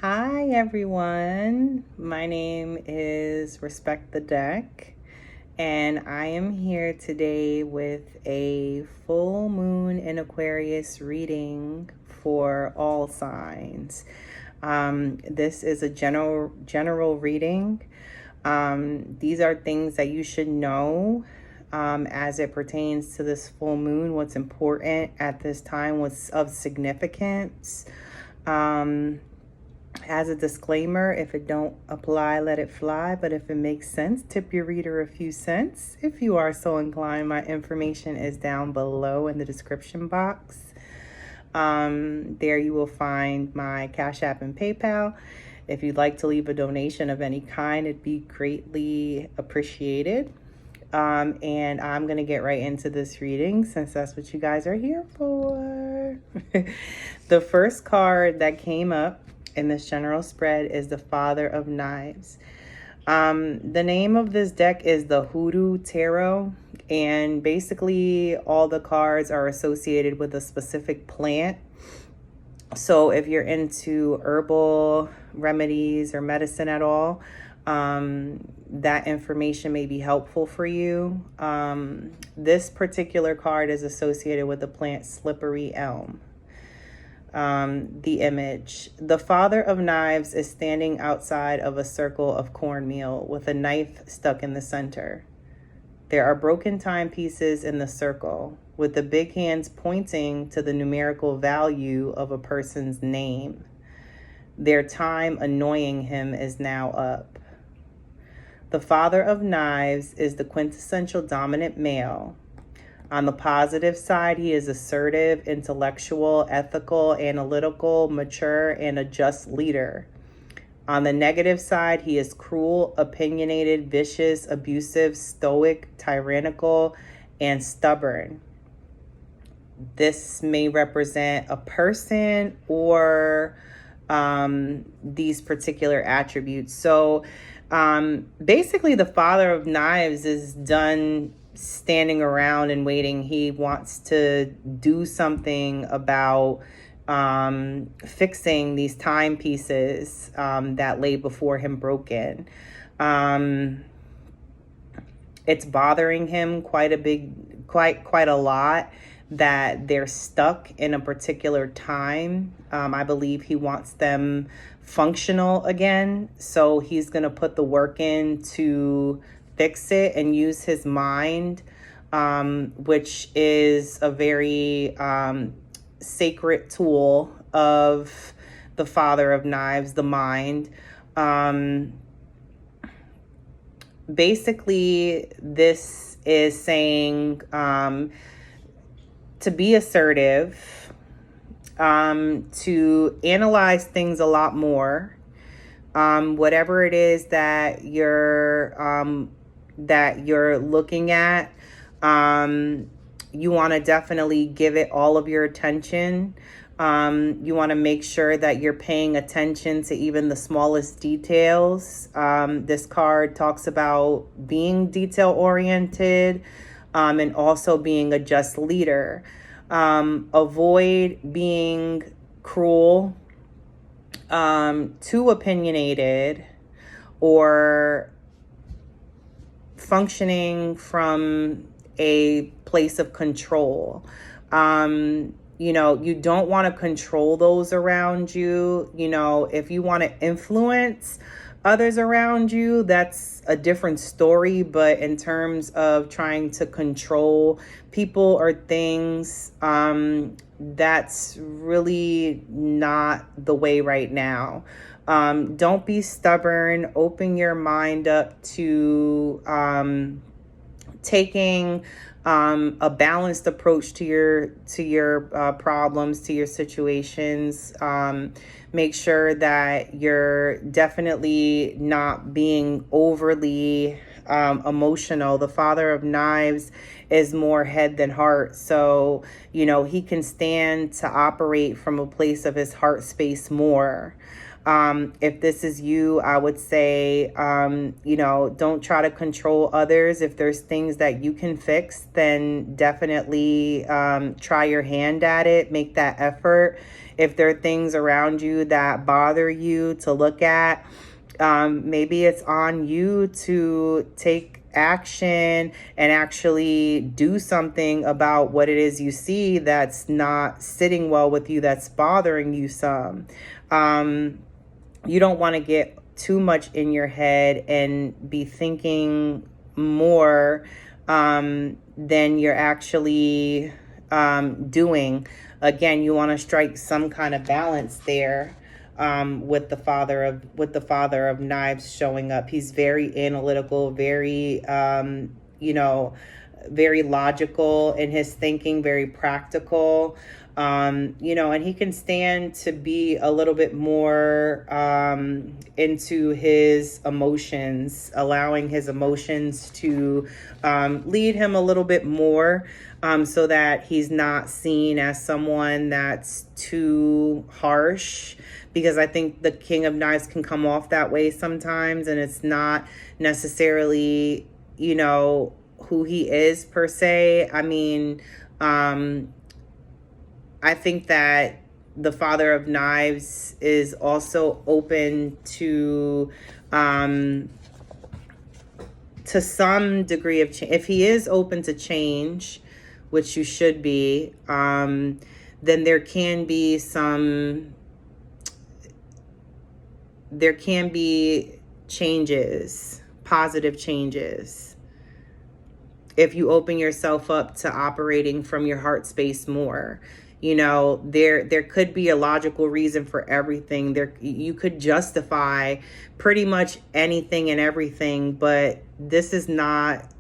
Hi everyone, my name is Respect the Deck, and I am here today with a full moon in Aquarius reading for all signs. This is a general reading. These are things that you should know as it pertains to this full moon, what's important at this time, what's of significance. As a disclaimer, if it don't apply, let it fly. But if it makes sense, tip your reader a few cents. If you are so inclined, my information is down below in the description box. There you will find my Cashapp and PayPal. If you'd like to leave a donation of any kind, it'd be greatly appreciated. And I'm going to get right into this reading since that's what you guys are here for. The first card that came up in this general spread is the Father of Knives. The name of this deck is the Hoodoo Tarot, and basically all the cards are associated with a specific plant. So if you're into herbal remedies or medicine at all, that information may be helpful for you. This particular card is associated with the plant Slippery Elm. The image. The Father of Knives is standing outside of a circle of cornmeal with a knife stuck in the center. There are broken timepieces in the circle, with the big hands pointing to the numerical value of a person's name. Their time annoying him is now up. The Father of Knives is the quintessential dominant male. On the positive side, he is assertive, intellectual, ethical, analytical, mature, and a just leader. On the negative side, he is cruel, opinionated, vicious, abusive, stoic, tyrannical, and stubborn. This may represent a person or these particular attributes. So basically, the Father of Knives is done standing around and waiting. He wants to do something about fixing these timepieces that lay before him broken. It's bothering him quite a lot that they're stuck in a particular time. I believe he wants them functional again, so he's going to put the work in to fix it and use his mind, which is a very sacred tool of the Father of Knives, the mind. Basically, this is saying to be assertive, to analyze things a lot more. Whatever it is that you're looking at, you want to definitely give it all of your attention. You want to make sure that you're paying attention to even the smallest details. This card talks about being detail oriented, and also being a just leader. Avoid being cruel, too opinionated, or functioning from a place of control. You don't want to control those around you. If you want to influence others around you, that's a different story. But in terms of trying to control people or things, that's really not the way right now. Don't be stubborn. Open your mind up to taking a balanced approach to your problems, to your situations. Make sure that you're definitely not being overly emotional. The Father of Knives is more head than heart. So, he can stand to operate from a place of his heart space more. If this is you, I would say, don't try to control others. If there's things that you can fix, then definitely try your hand at it. Make that effort. If there are things around you that bother you to look at, maybe it's on you to take action and actually do something about what it is you see that's not sitting well with you, that's bothering you some. You don't want to get too much in your head and be thinking more than you're actually doing. Again, you want to strike some kind of balance there. With the father of knives showing up. He's very analytical, very very logical in his thinking, very practical. And he can stand to be a little bit more into his emotions, allowing his emotions to lead him a little bit more, so that he's not seen as someone that's too harsh. Because I think the King of Knives can come off that way sometimes, and it's not necessarily, who he is per se. I mean, I think that the Father of Knives is also open to some degree of change. If he is open to change, which you should be, then there can be changes, positive changes, if you open yourself up to operating from your heart space more. There could be a logical reason for everything. You could justify pretty much anything and everything, but this is not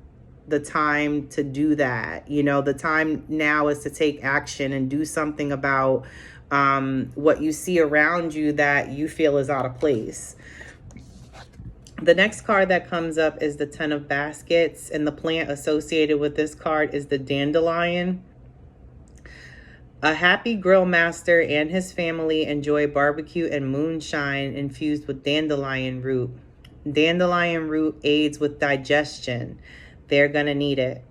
the time to do that. The time now is to take action and do something about what you see around you that you feel is out of place. The next card that comes up is the 10 of Baskets, and the plant associated with this card is the dandelion. A happy grill master and his family enjoy barbecue and moonshine infused with dandelion root. Dandelion root aids with digestion. They're going to need it.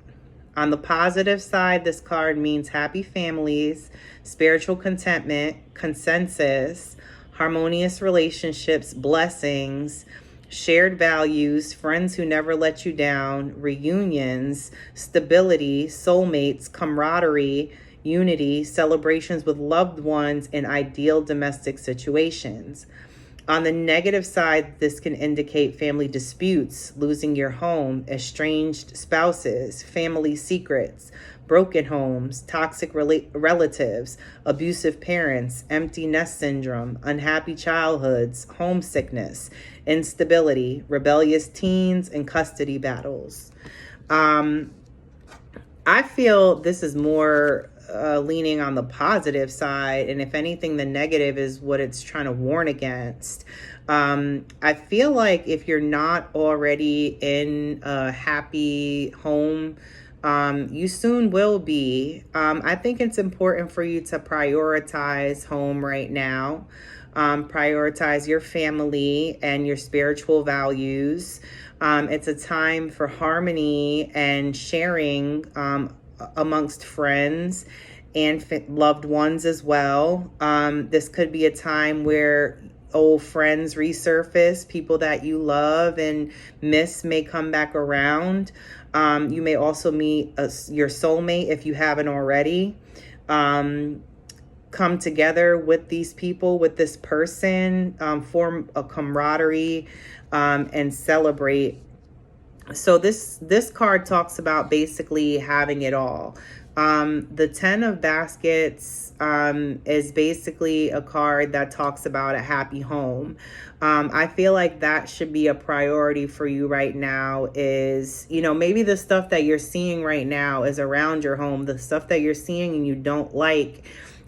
On the positive side, this card means happy families, spiritual contentment, consensus, harmonious relationships, blessings, shared values, friends who never let you down, reunions, stability, soulmates, camaraderie, unity, celebrations with loved ones, and ideal domestic situations. On the negative side, this can indicate family disputes, losing your home, estranged spouses, family secrets, broken homes, toxic relatives, abusive parents, empty nest syndrome, unhappy childhoods, homesickness, instability, rebellious teens, and custody battles. I feel this is more leaning on the positive side, and if anything, the negative is what it's trying to warn against. I feel like if you're not already in a happy home, you soon will be. I think it's important for you to prioritize home right now. Prioritize your family and your spiritual values. It's a time for harmony and sharing amongst friends and loved ones as well. This could be a time where old friends resurface, people that you love and miss may come back around. You may also meet your soulmate if you haven't already. Come together with these people, with this person, form a camaraderie, and celebrate. So this card talks about basically having it all. The 10 of Baskets is basically a card that talks about a happy home. I feel like that should be a priority for you right now. Is, maybe the stuff that you're seeing right now is around your home, the stuff that you're seeing and you don't like.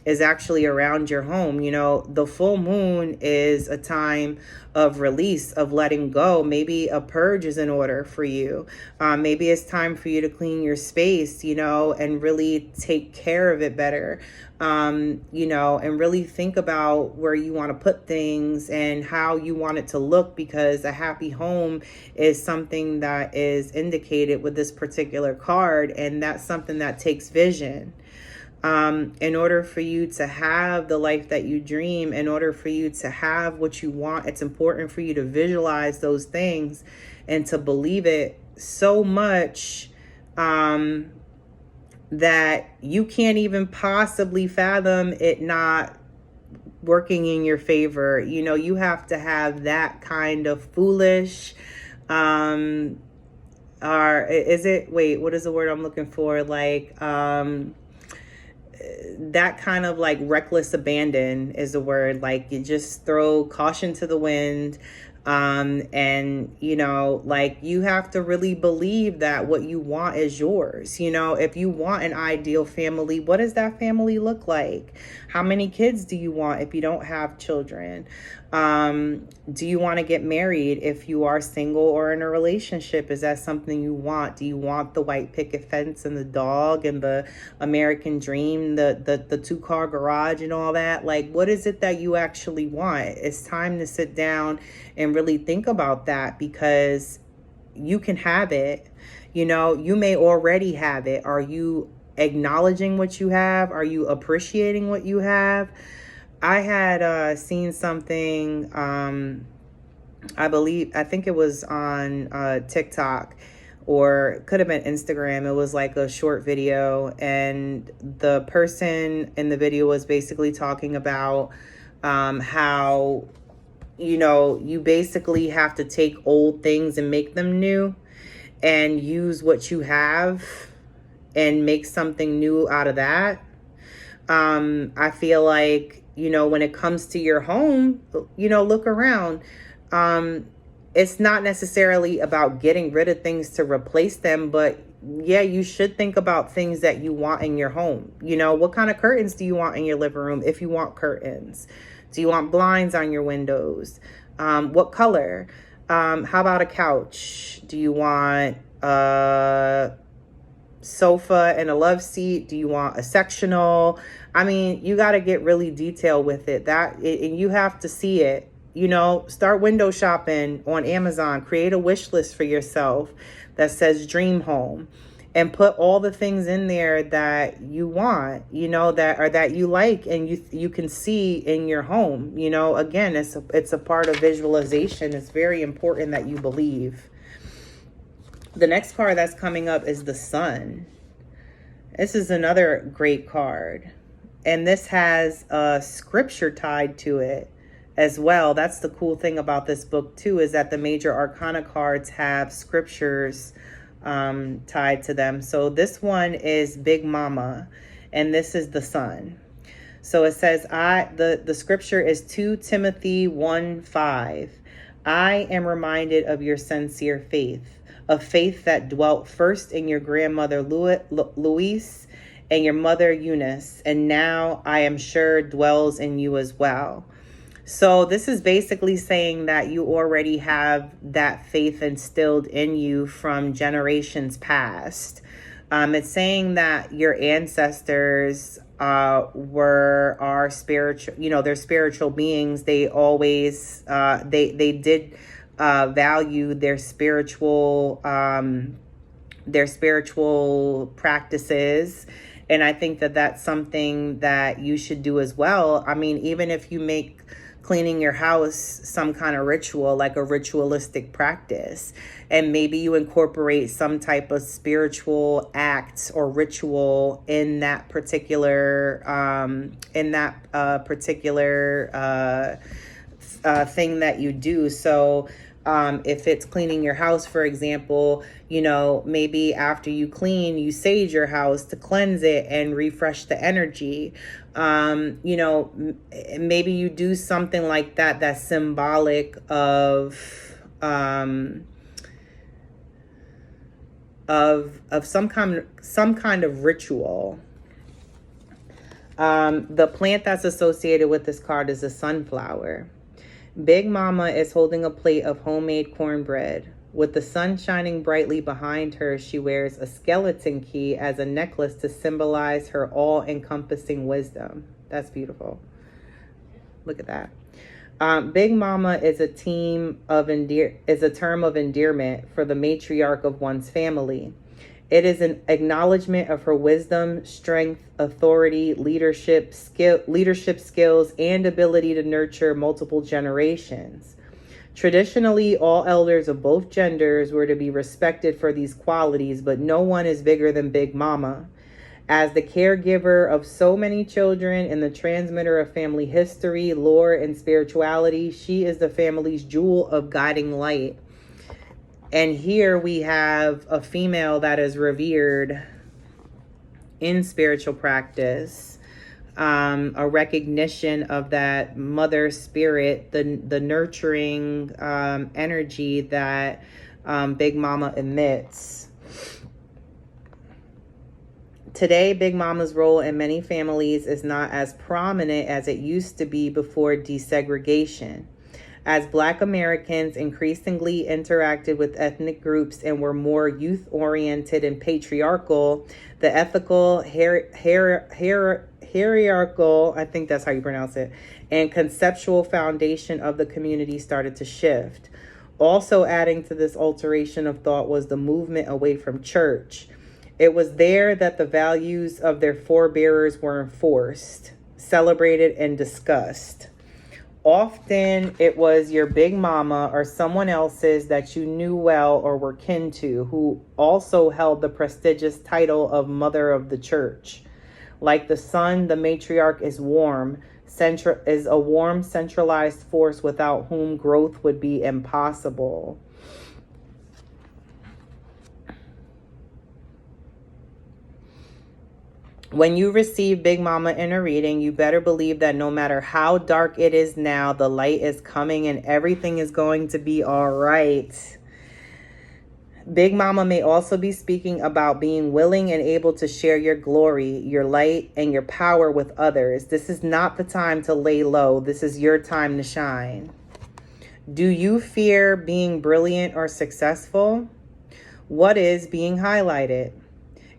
is actually around your home. You know, the full moon is a time of release, of letting go. Maybe a purge is in order for you. Maybe it's time for you to clean your space, you know, and really take care of it better. You know, and really think about where you want to put things and how you want it to look, because a happy home is something that is indicated with this particular card, and that's something that takes vision. In order for you to have the life that you dream, in order for you to have what you want, it's important for you to visualize those things and to believe it so much that you can't even possibly fathom it not working in your favor. You know, you have to have that kind of foolish, or is it, wait, what is the word I'm looking for? Like, that kind of like reckless abandon is the word. Like, you just throw caution to the wind. And you know, like, you have to really believe that what you want is yours. You know, if you want an ideal family, what does that family look like? How many kids do you want if you don't have children? Do you want to get married if you are single or in a relationship? Is that something you want? Do you want the white picket fence and the dog and the American dream, the 2-car garage and all that? Like, what is it that you actually want? It's time to sit down and really think about that, because you can have it. You know, you may already have it. Are you acknowledging what you have? Are you appreciating what you have? I had seen something, I think it was on TikTok, or it could have been Instagram. It was like a short video, and the person in the video was basically talking about how, you know, you basically have to take old things and make them new, and use what you have and make something new out of that. I feel like, you know, when it comes to your home, you know, look around. It's not necessarily about getting rid of things to replace them, but yeah, you should think about things that you want in your home. You know, what kind of curtains do you want in your living room if you want curtains? Do you want blinds on your windows? What color? How about a couch? Do you want a sofa and a love seat? Do you want a sectional? I mean, you got to get really detailed with it. And you have to see it. You know, start window shopping on Amazon. Create a wish list for yourself that says dream home, and put all the things in there that you want, you know, that you like, and you can see in your home. You know, again, it's a part of visualization. It's very important that you believe. The next card that's coming up is the Sun. This is another great card, and this has a scripture tied to it as well. That's the cool thing about this book too, is that the major arcana cards have scriptures tied to them. So this one is Big Mama, and this is the Sun. So it says, the scripture is 2 Timothy 1:5. I am reminded of your sincere faith, a faith that dwelt first in your grandmother Louise and your mother Eunice, and now I am sure dwells in you as well. So this is basically saying that you already have that faith instilled in you from generations past. It's saying that your ancestors are spiritual, you know, they're spiritual beings. They always, they did value their spiritual practices. And I think that that's something that you should do as well. I mean, even if you make cleaning your house some kind of ritual, like a ritualistic practice, and maybe you incorporate some type of spiritual act or ritual in that particular thing that you do. So if it's cleaning your house, for example, you know, maybe after you clean, you sage your house to cleanse it and refresh the energy. You know, maybe you do something like that that's symbolic of some kind of ritual. The plant that's associated with this card is a sunflower. Big Mama is holding a plate of homemade cornbread. With the sun shining brightly behind her, she wears a skeleton key as a necklace to symbolize her all-encompassing wisdom. That's beautiful. Look at that. Big Mama is a term of endearment for the matriarch of one's family. It is an acknowledgement of her wisdom, strength, authority, leadership skills, and ability to nurture multiple generations. Traditionally, all elders of both genders were to be respected for these qualities, but no one is bigger than Big Mama. As the caregiver of so many children and the transmitter of family history, lore, and spirituality, she is the family's jewel of guiding light. And here we have a female that is revered in spiritual practice, a recognition of that mother spirit, the nurturing energy that Big Mama emits. Today, Big Mama's role in many families is not as prominent as it used to be before desegregation. As Black Americans increasingly interacted with ethnic groups and were more youth-oriented and patriarchal, the ethical, hierarchical, I think that's how you pronounce it, and conceptual foundation of the community started to shift. Also adding to this alteration of thought was the movement away from church. It was there that the values of their forebearers were enforced, celebrated, and discussed. Often it was your Big Mama or someone else's that you knew well or were kin to, who also held the prestigious title of Mother of the Church. Like the sun, the matriarch is a warm, centralized force without whom growth would be impossible. When you receive Big Mama in a reading, you better believe that no matter how dark it is now, the light is coming and everything is going to be all right. Big Mama may also be speaking about being willing and able to share your glory, your light, and your power with others. This is not the time to lay low. This is your time to shine. Do you fear being brilliant or successful? What is being highlighted?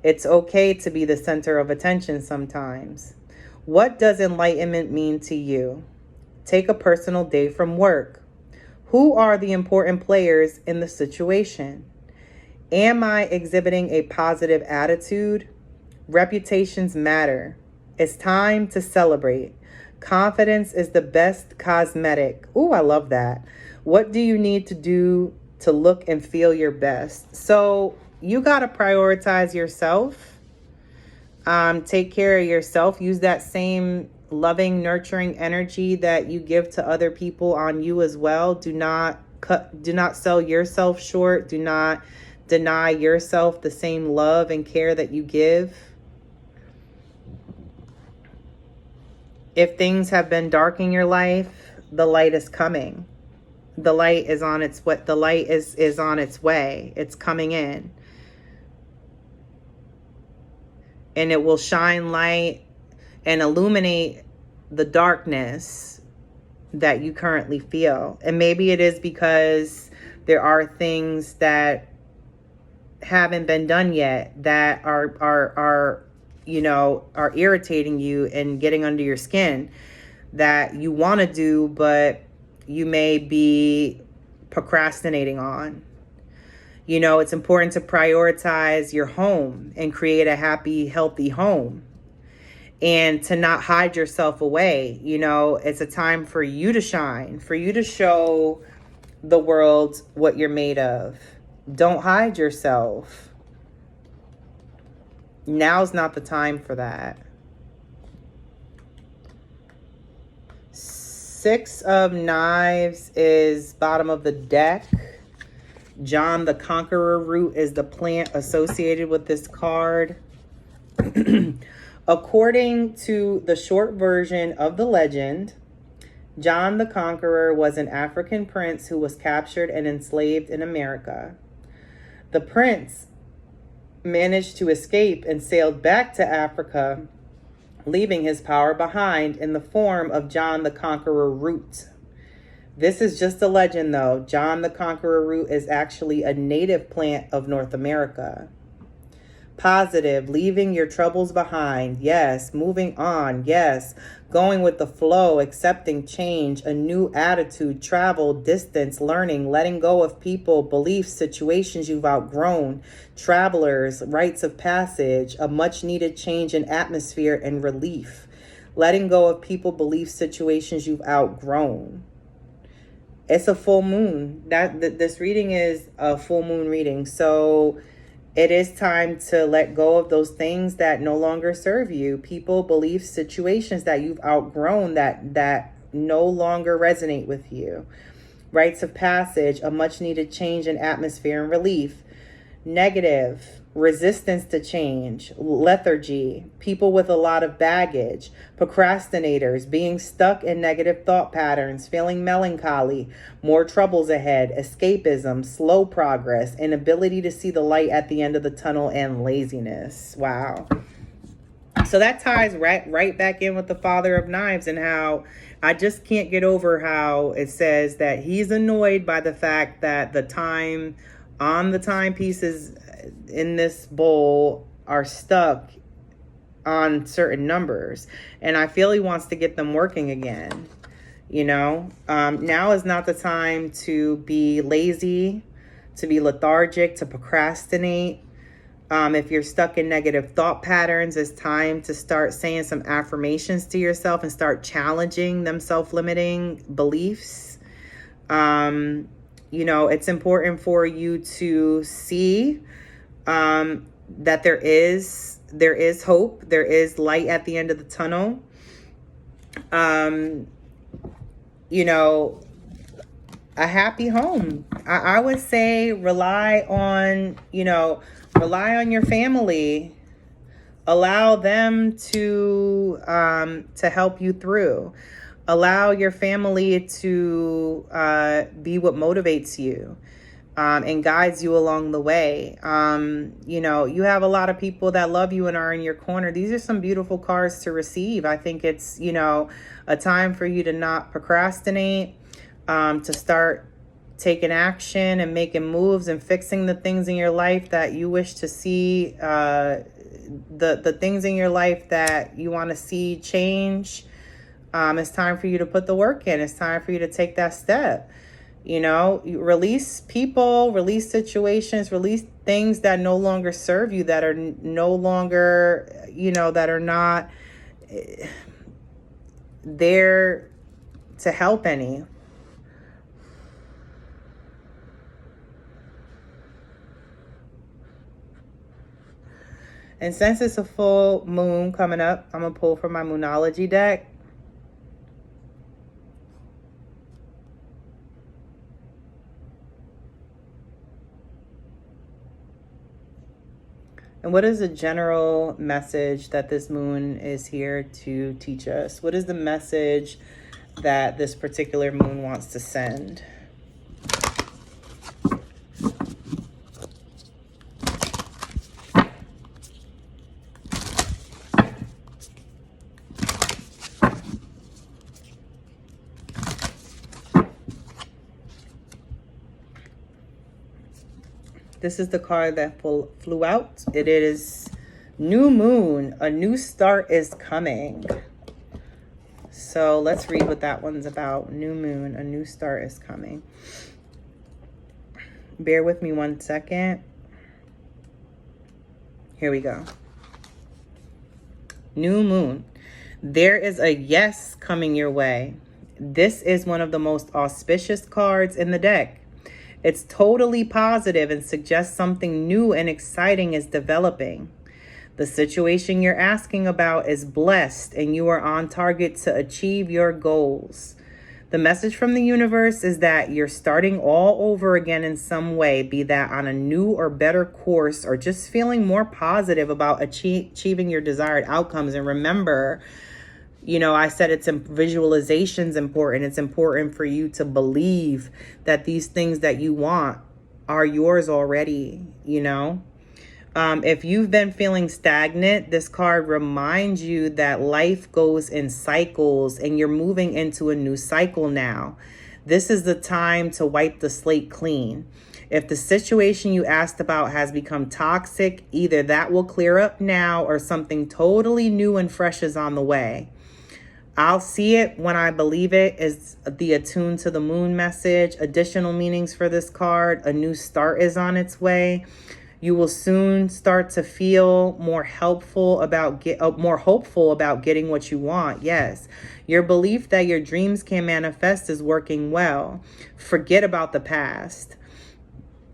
It's okay to be the center of attention sometimes. What does enlightenment mean to you? Take a personal day from work. Who are the important players in the situation? Am I exhibiting a positive attitude? Reputations matter. It's time to celebrate. Confidence is the best cosmetic. Ooh, I love that. What do you need to do to look and feel your best? So you got to prioritize yourself. Take care of yourself. Use that same loving, nurturing energy that you give to other people on you as well. Do not sell yourself short. Do not deny yourself the same love and care that you give. If things have been dark in your life, the light is coming. The light is on its way. The light is on its way. It's coming in. And it will shine light and illuminate the darkness that you currently feel. And maybe it is because there are things that haven't been done yet that are irritating you and getting under your skin that you want to do, but you may be procrastinating on. You know, it's important to prioritize your home and create a happy, healthy home, and to not hide yourself away. You know, it's a time for you to shine, for you to show the world what you're made of. Don't hide yourself. Now's not the time for that. 6 of Knives is bottom of the deck. John the Conqueror root is the plant associated with this card. According to the short version of the legend, John the Conqueror was an African prince who was captured and enslaved in America. The prince managed to escape and sailed back to Africa leaving his power behind in the form of John the Conqueror root. This is just a legend, though. John the Conqueror root is actually a native plant of North America. Positive, leaving your troubles behind. Yes. Moving on. Yes. Going with the flow, accepting change, a new attitude, travel, distance, learning, letting go of people, beliefs, situations you've outgrown, travelers, rites of passage, a much needed change in atmosphere and relief. Letting go of people, beliefs, situations you've outgrown. It's a full moon. This reading is a full moon reading. So it is time to let go of those things that no longer serve you. People, beliefs, situations that you've outgrown that no longer resonate with you. Rites of passage, a much needed change in atmosphere and relief. Negative, resistance to change, lethargy, people with a lot of baggage, procrastinators, being stuck in negative thought patterns, feeling melancholy, more troubles ahead, escapism, slow progress, inability to see the light at the end of the tunnel, and laziness. Wow. So that ties right back in with the Father of Knives, and how I just can't get over how it says that he's annoyed by the fact that the time on the timepieces in this bowl are stuck on certain numbers, and I feel he wants to get them working again. Now is not the time to be lazy, to be lethargic, to procrastinate. If you're stuck in negative thought patterns, it's time to start saying some affirmations to yourself and start challenging them self-limiting beliefs. It's important for you to see that there is hope, there is light at the end of the tunnel. A happy home. I would say rely on your family. Allow them to help you through. Allow your family to be what motivates you and guides you along the way. You have a lot of people that love you and are in your corner. These are some beautiful cards to receive. I think it's, a time for you to not procrastinate, to start taking action and making moves and fixing the things in your life that you wish to see, the things in your life that you want to see change. It's time for you to put the work in. It's time for you to take that step. You release people, release situations, release things that no longer serve you, that are no longer, that are not there to help any. And since it's a full moon coming up, I'm going to pull from my Moonology deck. And what is the general message that this moon is here to teach us? What is the message that this particular moon wants to send? This is the card that flew out. It is new moon. A new start is coming. So let's read what that one's about. New moon, a new start is coming. Bear with me 1 second. Here we go. New moon. There is a yes coming your way. This is one of the most auspicious cards in the deck. It's totally positive and suggests something new and exciting is developing. The situation you're asking about is blessed and you are on target to achieve your goals. The message from the universe is that you're starting all over again in some way, be that on a new or better course or just feeling more positive about achieving your desired outcomes. And remember, I said visualization's important. It's important for you to believe that these things that you want are yours already, If you've been feeling stagnant, this card reminds you that life goes in cycles and you're moving into a new cycle now. This is the time to wipe the slate clean. If the situation you asked about has become toxic, either that will clear up now or something totally new and fresh is on the way. I'll see it when I believe it is the attuned to the moon message. Additional meanings for this card. A new start is on its way. You will soon start to feel more hopeful about getting what you want. Yes. Your belief that your dreams can manifest is working well. Forget about the past.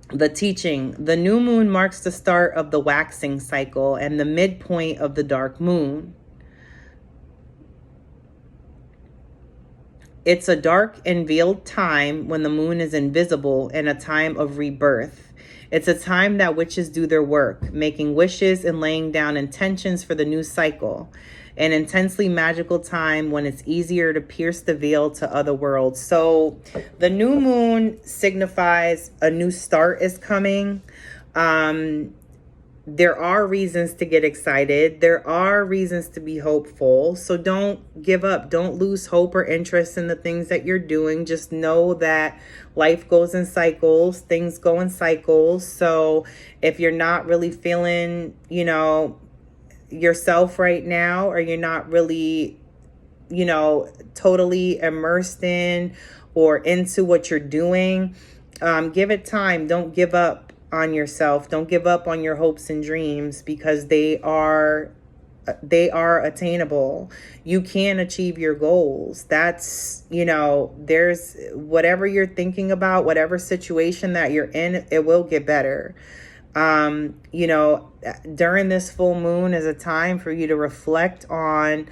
The teaching. The new moon marks the start of the waxing cycle and the midpoint of the dark moon. It's a dark and veiled time when the moon is invisible and a time of rebirth. It's a time that witches do their work, making wishes and laying down intentions for the new cycle. An intensely magical time when it's easier to pierce the veil to other worlds. So the new moon signifies a new start is coming. There are reasons to get excited. There are reasons to be hopeful. So don't give up. Don't lose hope or interest in the things that you're doing. Just know that life goes in cycles. Things go in cycles. So if you're not really feeling, yourself right now, or you're not really, totally immersed in or into what you're doing, give it time. Don't give up on yourself. Don't give up on your hopes and dreams, because they are attainable. You can achieve your goals. That's, there's whatever you're thinking about, whatever situation that you're in, it will get better. During this full moon is a time for you to reflect on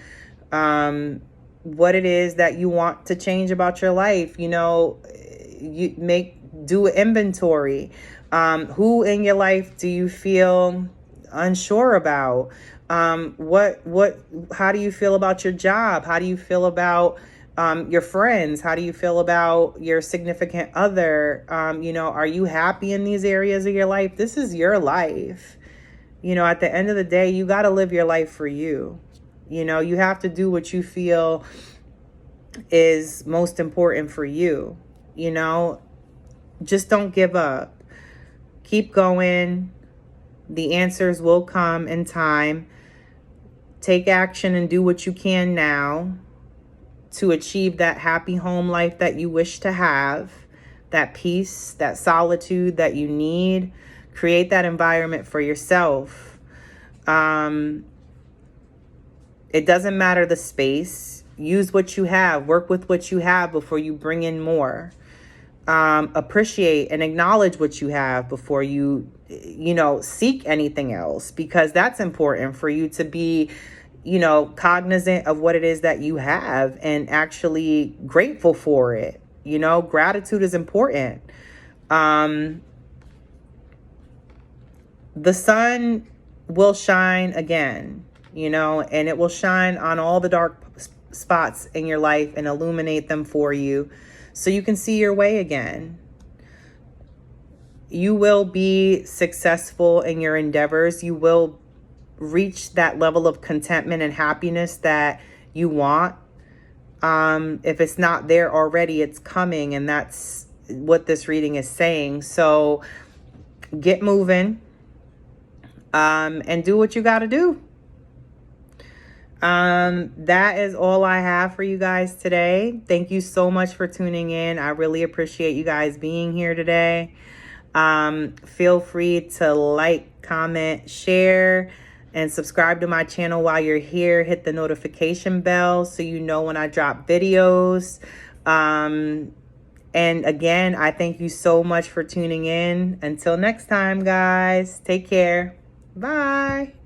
what it is that you want to change about your life. Do an inventory. Who in your life do you feel unsure about? How do you feel about your job? How do you feel about your friends? How do you feel about your significant other? Are you happy in these areas of your life? This is your life. At the end of the day, you got to live your life for you. You have to do what you feel is most important for you. Just don't give up. Keep going. The answers will come in time. Take action and do what you can now to achieve that happy home life that you wish to have, that peace, that solitude that you need. Create that environment for yourself. It doesn't matter the space. Use what you have. Work with what you have before you bring in more. Appreciate and acknowledge what you have before you, seek anything else, because that's important for you to be, cognizant of what it is that you have and actually grateful for it. Gratitude is important. The sun will shine again, and it will shine on all the dark spots in your life and illuminate them for you, so you can see your way again. You will be successful in your endeavors. You will reach that level of contentment and happiness that you want. If it's not there already, it's coming, and that's what this reading is saying. So get moving, and do what you got to do. That is all I have for you guys today. Thank you so much for tuning in. I really appreciate you guys being here today. Feel free to like, comment, share, and subscribe to my channel while you're here. Hit the notification bell so you know when I drop videos. And again, I thank you so much for tuning in. Until next time, guys, take care. Bye.